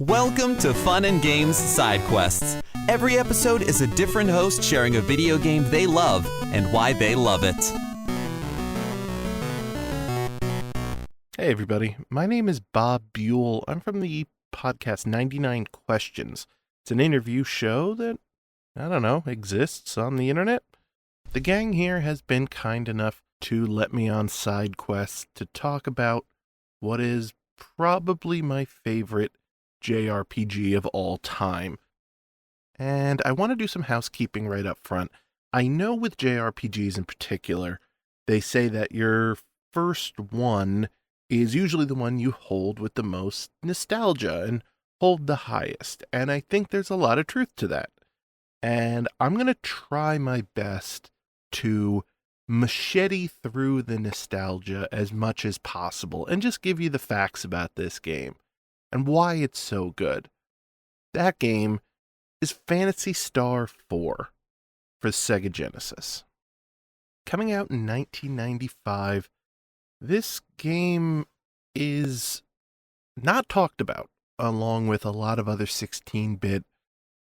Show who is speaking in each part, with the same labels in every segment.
Speaker 1: Welcome to Fun and Games Side Quests. Every episode is a different host sharing a video game they love and why they love it.
Speaker 2: Hey everybody, my name is Bob Buel. I'm from the podcast 99 Questions. It's an interview show that, exists on the internet. The gang here has been kind enough to let me on side quests to talk about what is probably my favorite JRPG of all time. And I want to do some housekeeping right up front. I know with JRPGs in particular, they say that your first one is usually the one you hold with the most nostalgia and hold the highest. And I think there's a lot of truth to that. And I'm going to try my best to machete through the nostalgia as much as possible and just give you the facts about this game and why it's so good. That game is Phantasy Star IV for Sega Genesis. Coming out in 1995, this game is not talked about along with a lot of other 16-bit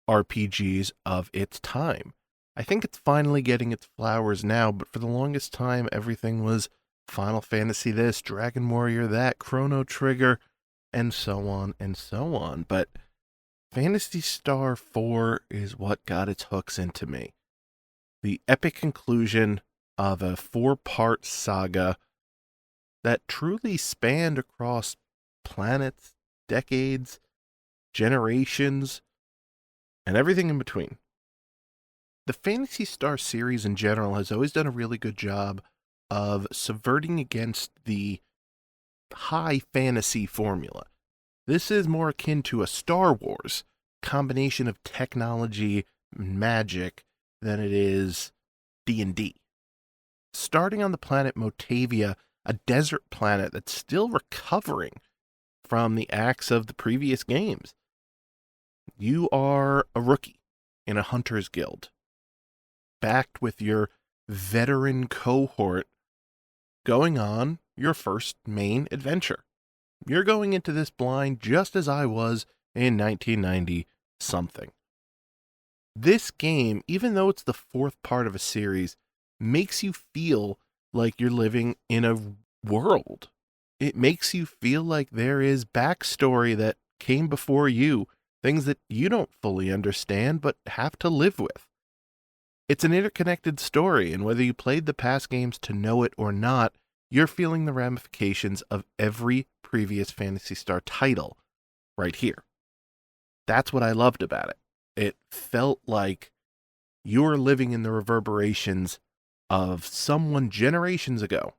Speaker 2: RPGs of its time. I think it's finally getting its flowers now, but for the longest time, everything was Final Fantasy this, Dragon Warrior that, Chrono Trigger, and so on and so on. But Phantasy Star IV is what got its hooks into me. The epic conclusion of a 4-part saga that truly spanned across planets, decades, generations, and everything in between. The Phantasy Star series in general has always done a really good job of subverting against the high fantasy formula. This is more akin to a Star Wars combination of technology and magic than it is D&D. Starting on the planet Motavia, a desert planet that's still recovering from the acts of the previous games. You are a rookie in a hunter's guild, backed with your veteran cohort, going on your first main adventure. You're going into this blind just as I was in 1990-something. This game, even though it's the 4th part of a series, makes you feel like you're living in a world. It makes you feel like there is backstory that came before you, things that you don't fully understand but have to live with. It's an interconnected story, and whether you played the past games to know it or not, you're feeling the ramifications of every previous Phantasy Star title right here. That's what I loved about it. It felt like you were living in the reverberations of someone generations ago.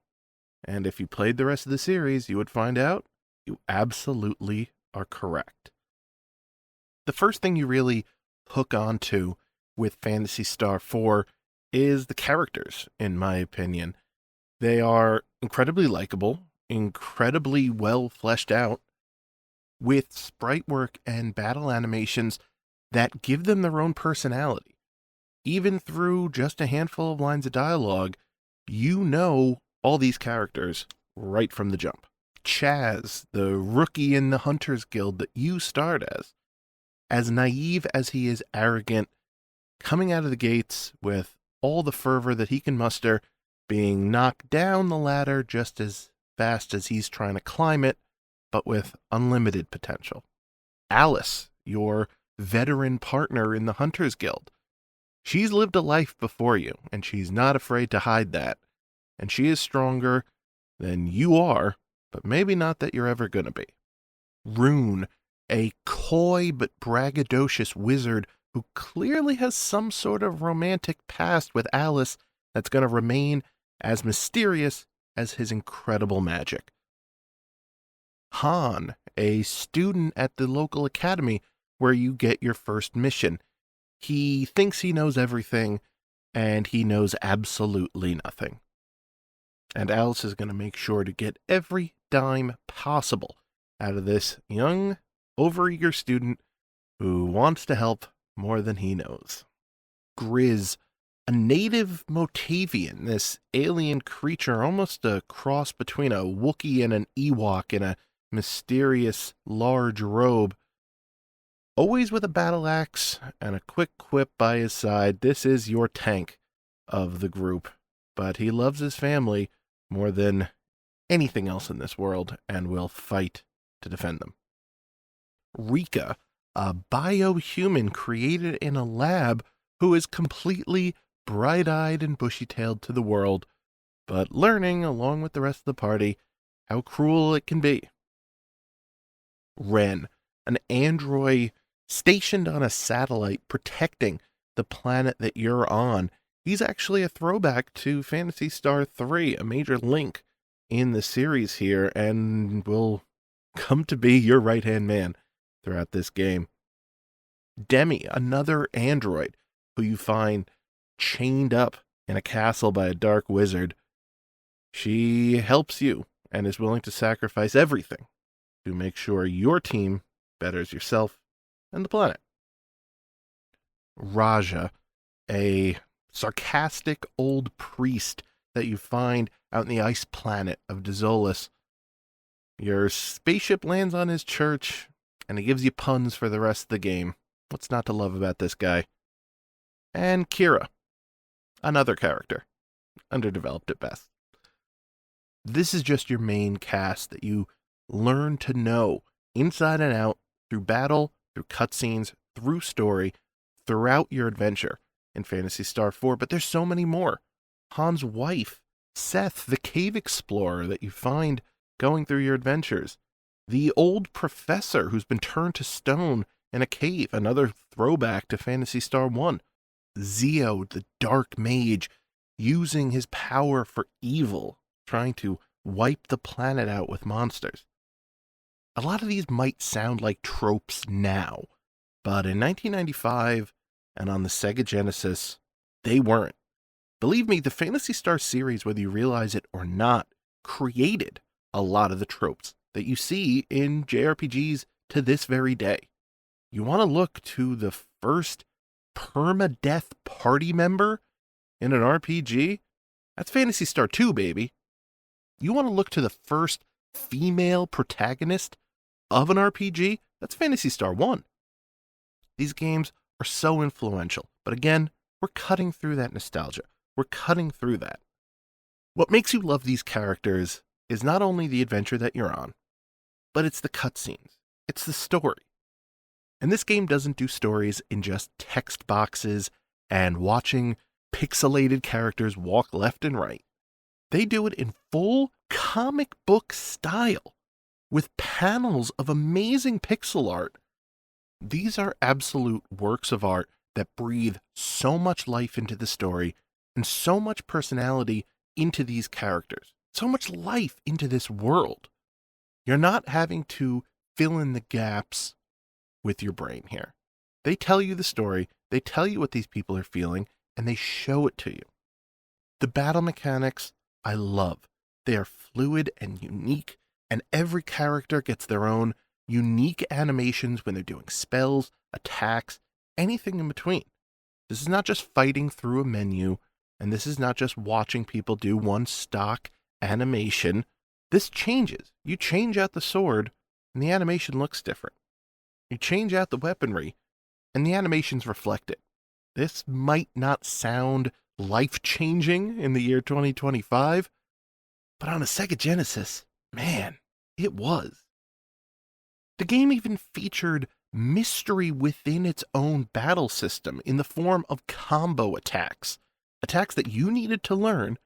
Speaker 2: And if you played the rest of the series, you would find out you absolutely are correct. The first thing you really hook onto with Phantasy Star IV is the characters, in my opinion. They are incredibly likable, incredibly well fleshed out, with sprite work and battle animations that give them their own personality. Even through just a handful of lines of dialogue, you know all these characters right from the jump. Chaz, the rookie in the Hunters Guild that you start as naive as he is arrogant, coming out of the gates with all the fervor that he can muster, being knocked down the ladder just as fast as he's trying to climb it, but with unlimited potential. Alice, your veteran partner in the Hunters Guild. She's lived a life before you, and she's not afraid to hide that. And she is stronger than you are, but maybe not that you're ever going to be. Rune, a coy but braggadocious wizard who clearly has some sort of romantic past with Alice that's going to remain as mysterious as his incredible magic. Han, a student at the local academy where you get your first mission. He thinks he knows everything, and he knows absolutely nothing. And Alice is going to make sure to get every dime possible out of this young, overeager student who wants to help more than he knows. Grizz, a native Motavian, this alien creature, almost a cross between a Wookiee and an Ewok in a mysterious large robe, Always with a battle axe and a quick quip by his side, this is your tank of the group. But he loves his family more than anything else in this world and will fight to defend them. Rika, a biohuman created in a lab who is completely bright-eyed and bushy-tailed to the world, but learning, along with the rest of the party, how cruel it can be. Ren, an android stationed on a satellite protecting the planet that you're on. He's actually a throwback to Phantasy Star IV, a major link in the series here, and will come to be your right-hand man throughout this game. Demi, another android who you find chained up in a castle by a dark wizard. She helps you and is willing to sacrifice everything to make sure your team betters yourself and the planet. Raja, a sarcastic old priest that you find out in the ice planet of Dezolis. Your spaceship lands on his church, and he gives you puns for the rest of the game. What's not to love about this guy? And Kira, another character, underdeveloped at best. This is just your main cast that you learn to know inside and out through battle, through cutscenes, through story, throughout your adventure in Phantasy Star IV, but there's so many more. Han's wife, Seth, the cave explorer that you find going through your adventures. The old professor who's been turned to stone in a cave, another throwback to Phantasy Star I. Zeo, the dark mage, using his power for evil, trying to wipe the planet out with monsters. A lot of these might sound like tropes now, but in 1995 and on the Sega Genesis, they weren't. Believe me, the Phantasy Star series, whether you realize it or not, created a lot of the tropes that you see in JRPGs to this very day. You want to look to the first permadeath party member in an RPG? That's Phantasy Star 2, baby. You want to look to the first female protagonist of an RPG? That's Phantasy Star 1. These games are so influential, but again, we're cutting through that nostalgia. We're cutting through that. What makes you love these characters is not only the adventure that you're on, but it's the cutscenes. It's the story. And this game doesn't do stories in just text boxes and watching pixelated characters walk left and right. They do it in full comic book style, with panels of amazing pixel art. These are absolute works of art that breathe so much life into the story and so much personality into these characters, so much life into this world. You're not having to fill in the gaps with your brain here. They tell you the story, they tell you what these people are feeling, and they show it to you. The battle mechanics, I love. They are fluid and unique, and every character gets their own unique animations when they're doing spells, attacks, anything in between. This is not just fighting through a menu, and this is not just watching people do one stock animation. This changes. You change out the sword, and the animation looks different. You change out the weaponry, and the animations reflect it. This might not sound life-changing in the year 2025, but on a Sega Genesis, man, it was. The game even featured mystery within its own battle system in the form of combo attacks. Attacks that you needed to learn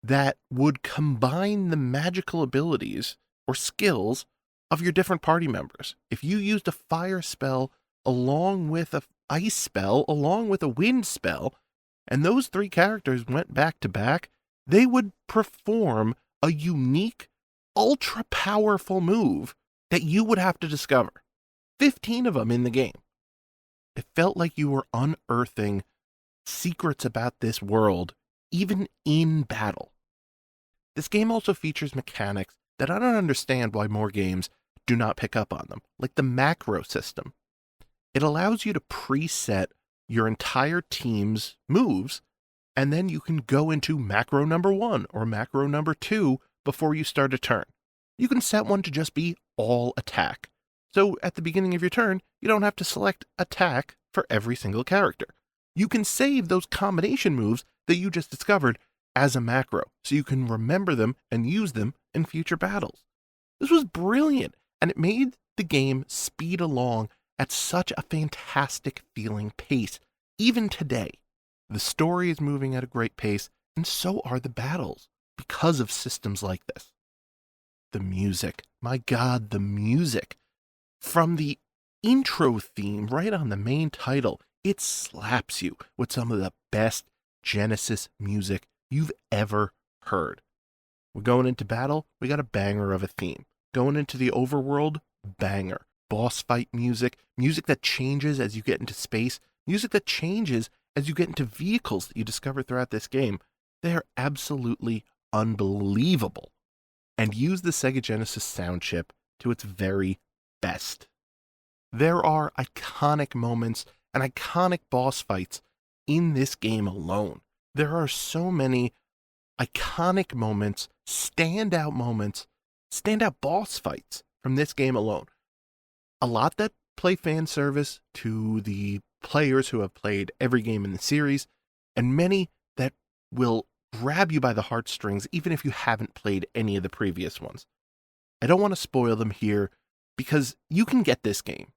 Speaker 2: that would combine the magical abilities or skills of your different party members. If you used a fire spell along with an ice spell, along with a wind spell, and those three characters went back to back, they would perform a unique, ultra-powerful move that you would have to discover. 15 of them in the game. It felt like you were unearthing secrets about this world, even in battle. This game also features mechanics that I don't understand why more games do not pick up on them, like the macro system. It allows you to preset your entire team's moves, and then you can go into macro number 1 or macro number 2 before you start a turn. You can set one to just be all attack, So at the beginning of your turn, you don't have to select attack for every single character. You can save those combination moves that you just discovered as a macro, so you can remember them and use them in future battles. This was brilliant, and it made the game speed along at such a fantastic feeling pace. Even today, the story is moving at a great pace, and so are the battles because of systems like this. The music, my God, the music. From the intro theme right on the main title, it slaps you with some of the best Genesis music you've ever heard. We're going into battle, we got a banger of a theme. Going into the overworld, banger. Boss fight music, music that changes as you get into space, music that changes as you get into vehicles that you discover throughout this game. They are absolutely unbelievable and use the Sega Genesis sound chip to its very best. There are iconic moments and iconic boss fights in this game alone. There are so many iconic moments, standout boss fights from this game alone. A lot that play fan service to the players who have played every game in the series, and many that will grab you by the heartstrings even if you haven't played any of the previous ones. I don't want to spoil them here because you can get this game.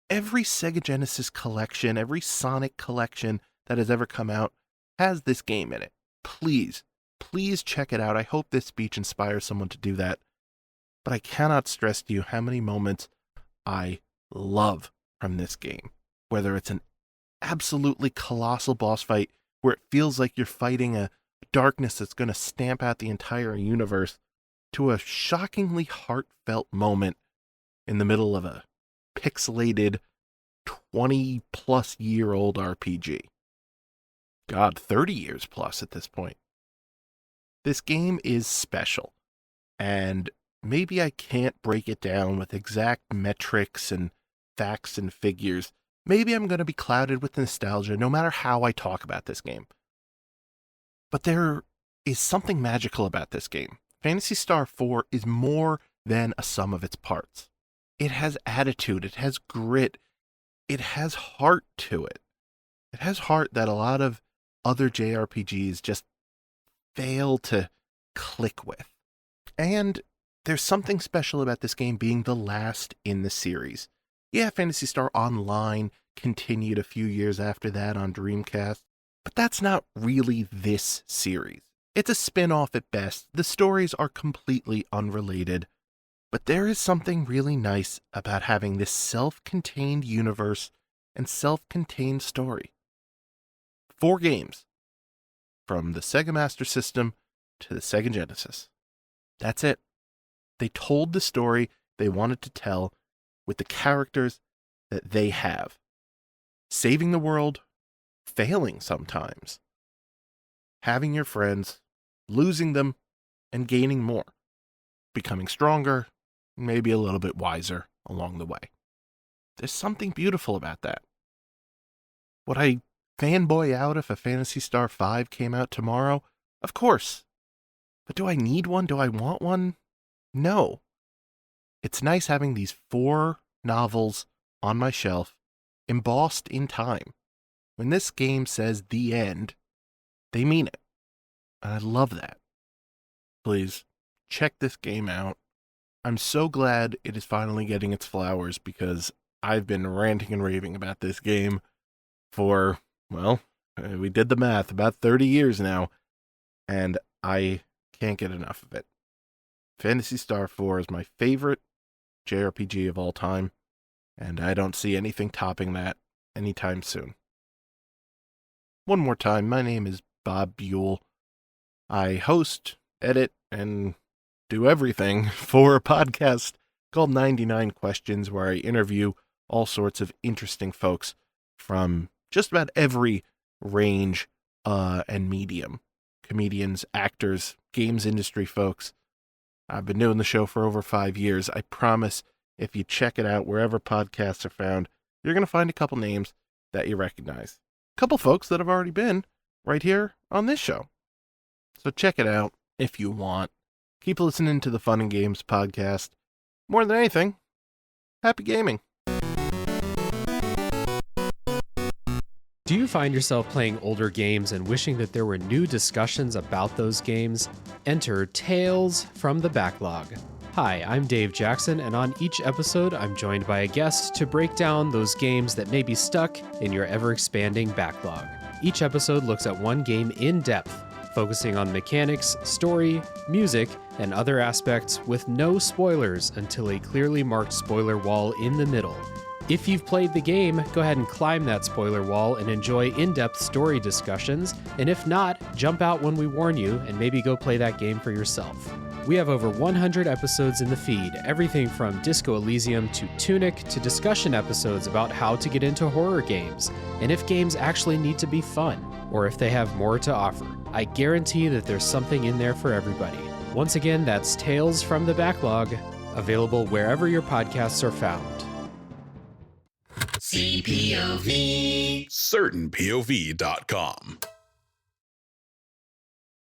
Speaker 2: Every Sega Genesis collection, every Sonic collection that has ever come out has this game in it. Please check it out. I hope this speech inspires someone to do that. But I cannot stress to you how many moments I love from this game. Whether it's an absolutely colossal boss fight where it feels like you're fighting a darkness that's going to stamp out the entire universe, to a shockingly heartfelt moment in the middle of a pixelated 20-plus year old RPG. God, 30 years plus at this point. This game is special, and maybe I can't break it down with exact metrics and facts and figures. Maybe I'm going to be clouded with nostalgia no matter how I talk about this game. But there is something magical about this game. Phantasy Star IV is more than a sum of its parts. It has attitude, it has grit, it has heart to it. It has heart that a lot of other JRPGs just fail to click with. And there's something special about this game being the last in the series. Yeah, Phantasy Star Online continued a few years after that on Dreamcast, but that's not really this series. It's a spin-off at best. The stories are completely unrelated, but there is something really nice about having this self-contained universe and self-contained story. 4 games, from the Sega Master System to the Sega Genesis. That's it. They told the story they wanted to tell with the characters that they have. Saving the world, failing sometimes. Having your friends, losing them, and gaining more. Becoming stronger, maybe a little bit wiser along the way. There's something beautiful about that. Would I fanboy out if a Phantasy Star V came out tomorrow? Of course. But do I need one? Do I want one? No. It's nice having these 4 novels on my shelf, embossed in time. When this game says the end, they mean it. And I love that. Please, check this game out. I'm so glad it is finally getting its flowers because I've been ranting and raving about this game for, well, we did the math, about 30 years now, and I can't get enough of it. Phantasy Star IV is my favorite JRPG of all time, and I don't see anything topping that anytime soon. One more time, my name is Bob Buel. I host, edit, and do everything for a podcast called 99 Questions, where I interview all sorts of interesting folks from just about every range and medium. Comedians, actors, games industry folks. I've been doing the show for over 5 years. I promise if you check it out wherever podcasts are found, you're going to find a couple names that you recognize. A couple folks that have already been right here on this show. So check it out if you want. Keep listening to the Fun and Games podcast. More than anything, Happy gaming!
Speaker 3: Do you find yourself playing older games and wishing that there were new discussions about those games? Enter Tales from the Backlog. Hi, I'm Dave Jackson, and on each episode, I'm joined by a guest to break down those games that may be stuck in your ever-expanding backlog. Each episode looks at one game in depth, focusing on mechanics, story, music, and other aspects with no spoilers until a clearly marked spoiler wall in the middle. If you've played the game, go ahead and climb that spoiler wall and enjoy in-depth story discussions, and if not, jump out when we warn you and maybe go play that game for yourself. We have over 100 episodes in the feed, everything from Disco Elysium to Tunic to discussion episodes about how to get into horror games, and if games actually need to be fun, or if they have more to offer. I guarantee that there's something in there for everybody. Once again, that's Tales from the Backlog, available wherever your podcasts are found.
Speaker 4: CPOV. CertainPOV.com.